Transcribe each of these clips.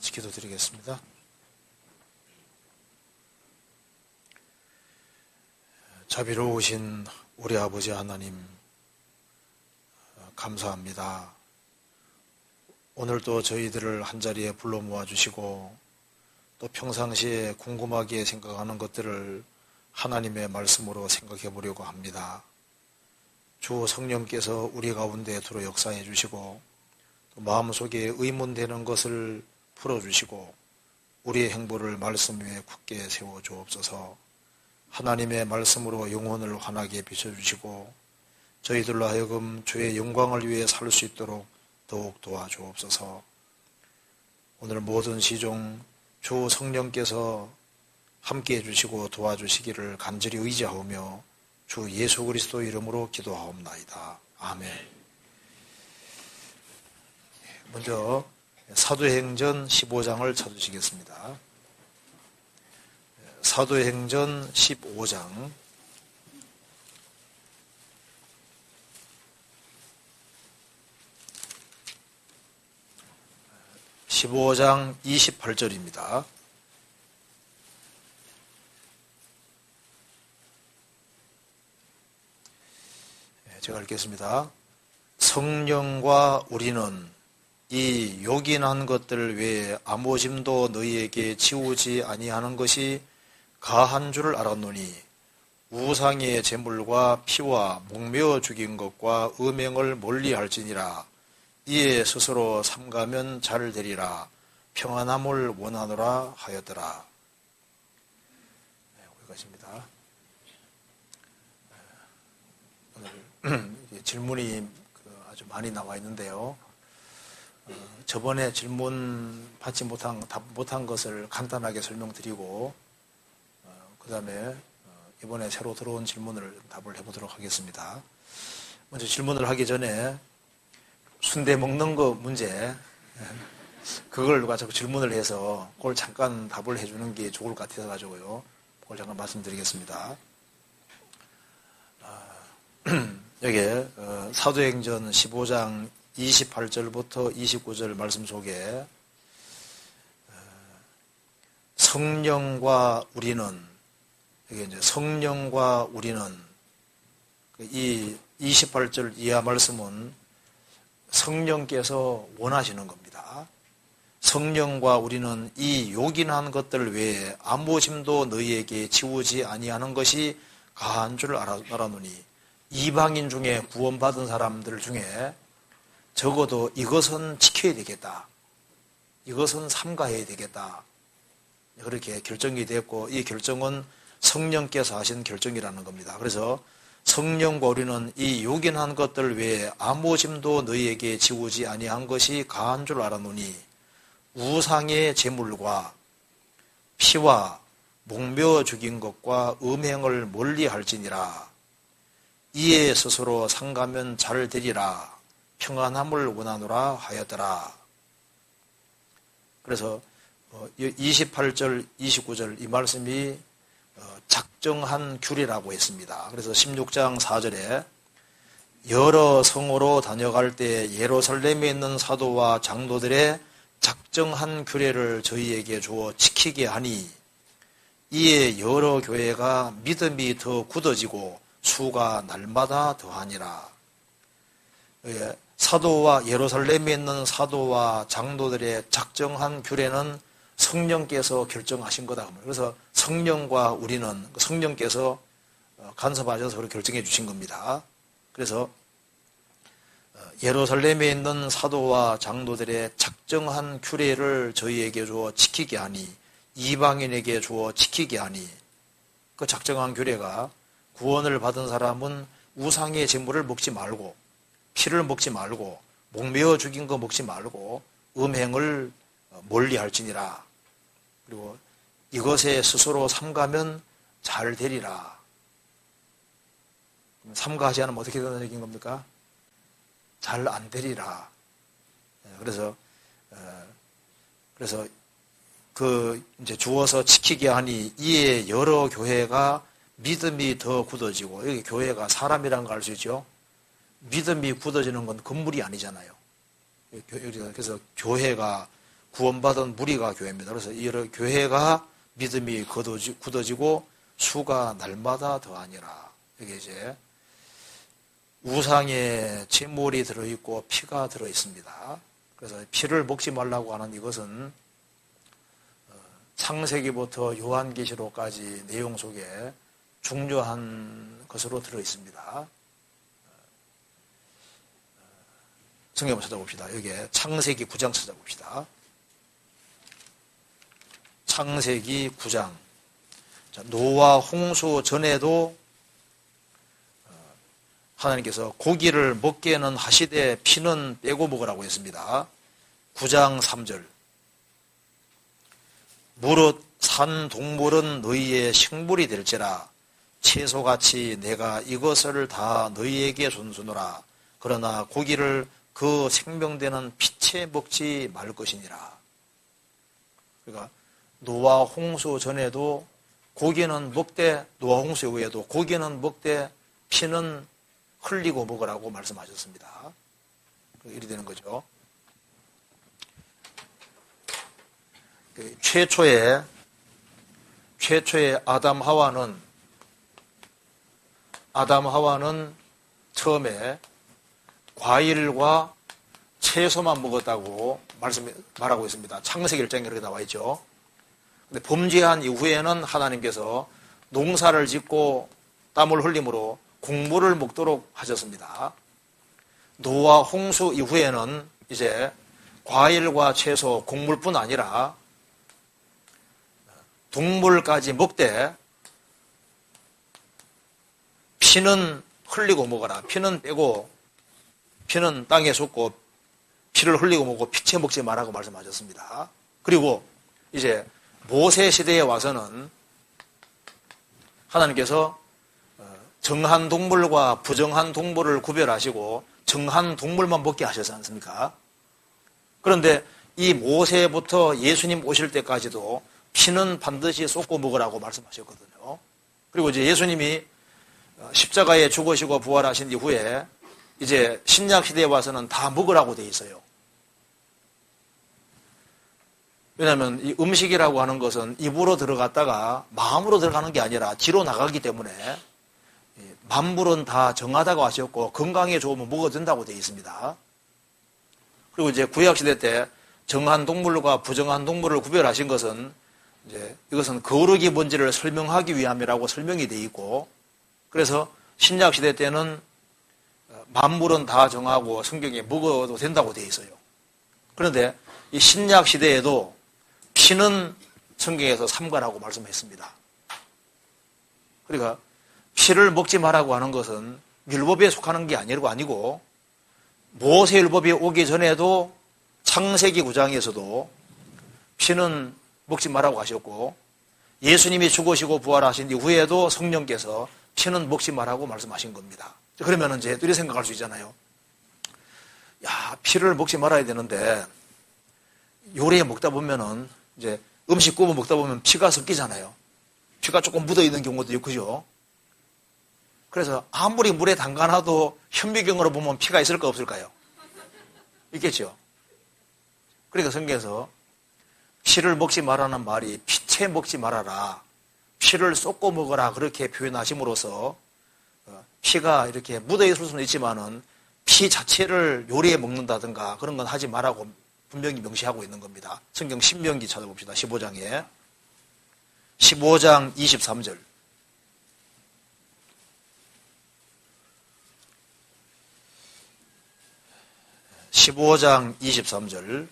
같이 기도드리겠습니다. 자비로우신 우리 아버지 하나님, 감사합니다. 오늘도 저희들을 한자리에 불러 모아주시고 또 평상시에 궁금하게 생각하는 것들을 하나님의 말씀으로 생각해 보려고 합니다. 주 성령께서 우리 가운데 들어 역사해 주시고 또 마음속에 의문되는 것을 풀어주시고 우리의 행보를 말씀 위에 굳게 세워 주옵소서. 하나님의 말씀으로 영혼을 환하게 비춰주시고 저희들로 하여금 주의 영광을 위해 살 수 있도록 더욱 도와주옵소서. 오늘 모든 시종 주 성령께서 함께해 주시고 도와주시기를 간절히 의지하오며 주 예수 그리스도 이름으로 기도하옵나이다. 아멘. 먼저 사도행전 15장을 찾으시겠습니다. 사도행전 15장 15장 28절입니다. 제가 읽겠습니다. 성령과 우리는 이 요긴한 것들 외에 아무 짐도 너희에게 지우지 아니하는 것이 가한 줄을 알았노니 우상의 제물과 피와 목매어 죽인 것과 음행을 멀리할지니라. 이에 스스로 삼가면 잘 되리라. 평안함을 원하노라 하였더라. 여기까지입니다. 오늘 질문이 아주 많이 나와 있는데요. 저번에 질문 받지 못한 것을 간단하게 설명드리고 그 다음에 이번에 새로 들어온 질문을 답을 해보도록 하겠습니다. 먼저 질문을 하기 전에 순대 먹는 거 문제, 그걸 가지고 질문을 해서 그걸 잠깐 답을 해주는 게 좋을 것 같아서 가지고요. 그걸 잠깐 말씀드리겠습니다. 여기 사도행전 15장 28절부터 29절 말씀 속에 성령과 우리는, 이게 이제 성령과 우리는, 이 28절 이하 말씀은 성령께서 원하시는 겁니다. 성령과 우리는 이 요긴한 것들 외에 아무 짐도 너희에게 지우지 아니하는 것이 가한 줄 알아노니 이방인 중에 구원받은 사람들 중에 적어도 이것은 지켜야 되겠다. 이것은 삼가해야 되겠다. 그렇게 결정이 됐고 이 결정은 성령께서 하신 결정이라는 겁니다. 그래서 성령과 우리는 이 요긴한 것들 외에 아무 짐도 너희에게 지우지 아니한 것이 가한 줄 알아노니 우상의 제물과 피와 목매어 죽인 것과 음행을 멀리할지니라. 이에 스스로 삼가면 잘 되리라. 평안함을 원하노라 하였더라. 그래서 28절, 29절 이 말씀이 작정한 규례라고 했습니다. 그래서 16장 4절에 여러 성으로 다녀갈 때 예루살렘에 있는 사도와 장로들의 작정한 규례를 저희에게 주어 지키게 하니 이에 여러 교회가 믿음이 더 굳어지고 수가 날마다 더하니라. 사도와 예루살렘에 있는 사도와 장로들의 작정한 규례는 성령께서 결정하신 거다. 그래서 성령과 우리는 성령께서 간섭하셔서 그렇게 결정해 주신 겁니다. 그래서 예루살렘에 있는 사도와 장로들의 작정한 규례를 저희에게 주어 지키게 하니 이방인에게 주어 지키게 하니 그 작정한 규례가 구원을 받은 사람은 우상의 제물을 먹지 말고 피를 먹지 말고 목매어 죽인 거 먹지 말고 음행을 멀리할지니라. 그리고 이것에 스스로 삼가면 잘 되리라. 삼가하지 않으면 어떻게 된다는 얘기인 겁니까? 잘 안 되리라. 그래서 이제 주어서 지키게 하니 이에 여러 교회가 믿음이 더 굳어지고, 여기 교회가 사람이란 걸 알 수 있죠. 믿음이 굳어지는 건 건물이 아니잖아요. 그래서 교회가 구원받은 무리가 교회입니다. 그래서 이 교회가 믿음이 굳어지고 수가 날마다 더하니라. 여기 이제 우상의 제물이 들어있고 피가 들어있습니다. 그래서 피를 먹지 말라고 하는 이것은 창세기부터 요한계시록까지 내용 속에 중요한 것으로 들어있습니다. 성경 한번 찾아봅시다. 여기에 창세기 9장 찾아봅시다. 창세기 9장. 노아 홍수 전에도 하나님께서 고기를 먹게는 하시되 피는 빼고 먹으라고 했습니다. 9장 3절. 무릇 산 동물은 너희의 식물이 될지라 채소같이 내가 이것을 다 너희에게 준수노라. 그러나 고기를 그 생명되는 피채 먹지 말 것이니라. 그러니까 노아 홍수 전에도 고기는 먹되, 노아 홍수 이후에도 고기는 먹되 피는 흘리고 먹으라고 말씀하셨습니다. 이리 되는 거죠. 최초의 아담 하와는 처음에 과일과 채소만 먹었다고 말하고 있습니다. 창세기 1장에 그렇게 나와 있죠. 근데 범죄한 이후에는 하나님께서 농사를 짓고 땀을 흘림으로 곡물을 먹도록 하셨습니다. 노아 홍수 이후에는 이제 과일과 채소, 곡물뿐 아니라 동물까지 먹되 피는 흘리고 먹어라. 피는 빼고 피는 땅에 쏟고 피를 흘리고 먹고 피채 먹지 말라고 말씀하셨습니다. 그리고 이제 모세 시대에 와서는 하나님께서 정한 동물과 부정한 동물을 구별하시고 정한 동물만 먹게 하셨지 않습니까? 그런데 이 모세부터 예수님 오실 때까지도 피는 반드시 쏟고 먹으라고 말씀하셨거든요. 그리고 이제 예수님이 십자가에 죽으시고 부활하신 이후에 이제 신약 시대에 와서는 다 먹으라고 돼 있어요. 왜냐하면 이 음식이라고 하는 것은 입으로 들어갔다가 마음으로 들어가는 게 아니라 뒤로 나가기 때문에 만물은 다 정하다고 하셨고 건강에 좋으면 먹어도 된다고 되어 있습니다. 그리고 이제 구약시대 때 정한 동물과 부정한 동물을 구별하신 것은 이제 이것은 거룩이 뭔지를 설명하기 위함이라고 설명이 되어 있고, 그래서 신약시대 때는 만물은 다 정하고 성경에 먹어도 된다고 되어 있어요. 그런데 이 신약시대에도 피는 성경에서 삼가라고 말씀했습니다. 그러니까 피를 먹지 말라고 하는 것은 율법에 속하는 게 아니고 모세율법이 오기 전에도 창세기 9장에서도 피는 먹지 말라고 하셨고 예수님이 죽으시고 부활하신 이후에도 성령께서 피는 먹지 말라고 말씀하신 겁니다. 그러면 이제 이렇게 생각할 수 있잖아요. 야, 피를 먹지 말아야 되는데 요리에 먹다 보면은 이제 음식 구워 먹다 보면 피가 섞이잖아요. 피가 조금 묻어 있는 경우도 있고, 그죠? 그래서 아무리 물에 담가놔도 현미경으로 보면 피가 있을까 없을까요? 있겠죠. 그러니까 성경에서 피를 먹지 말라는 말이 피채 먹지 말아라, 피를 쏟고 먹어라 그렇게 표현하심으로써 피가 이렇게 묻어 있을 수는 있지만은 피 자체를 요리해 먹는다든가 그런 건 하지 말라고 분명히 명시하고 있는 겁니다. 성경 신명기 찾아봅시다. 15장에 15장 23절. (15장 23절)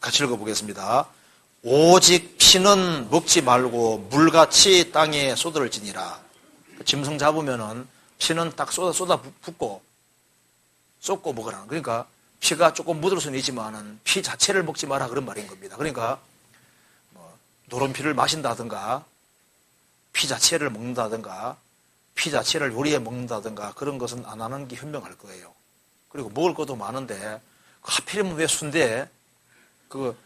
같이 읽어보겠습니다. 오직 피는 먹지 말고 물같이 땅에 쏟을지니라. 짐승 잡으면은 피는 딱 쏟아 붓고 쏟고 먹으라. 그러니까 피가 조금 묻을 수는 있지만은 피 자체를 먹지 마라 그런 말인 겁니다. 그러니까 노른 피를 마신다든가 피 자체를 먹는다든가 피 자체를 요리해 먹는다든가 그런 것은 안 하는 게 현명할 거예요. 그리고 먹을 것도 많은데 하필이면 왜 순대 그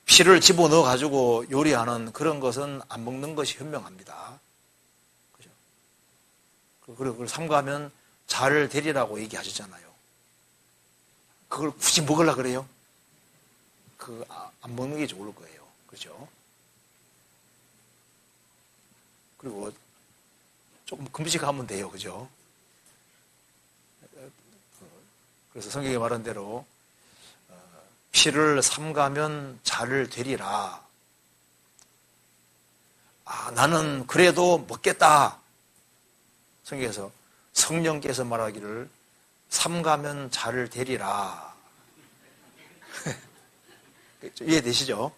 피를 집어넣어 가지고 요리하는 그런 것은 안 먹는 것이 현명합니다. 그죠? 그리고 그걸 삼가하면 잘 되리라고 얘기하셨잖아요. 그걸 굳이 먹으려고 그래요? 안 먹는 게 좋을 거예요. 그죠? 그리고 조금 금식하면 돼요. 그죠? 그래서 성경에 말한 대로 피를 삼가면 잘 되리라. 나는 그래도 먹겠다. 성경에서 성령께서 말하기를 삼가면 잘 되리라. 이해되시죠?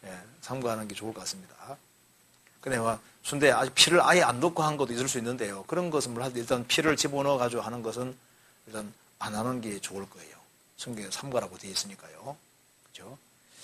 예, 삼가하는 게 좋을 것 같습니다. 근데 순대 아직 피를 아예 안 넣고 한 것도 있을 수 있는데요. 그런 것은 일단 피를 집어넣어 가지고 하는 것은 일단 안 하는 게 좋을 거예요. 성경에 삼가라고 되어 있으니까요. 그렇죠?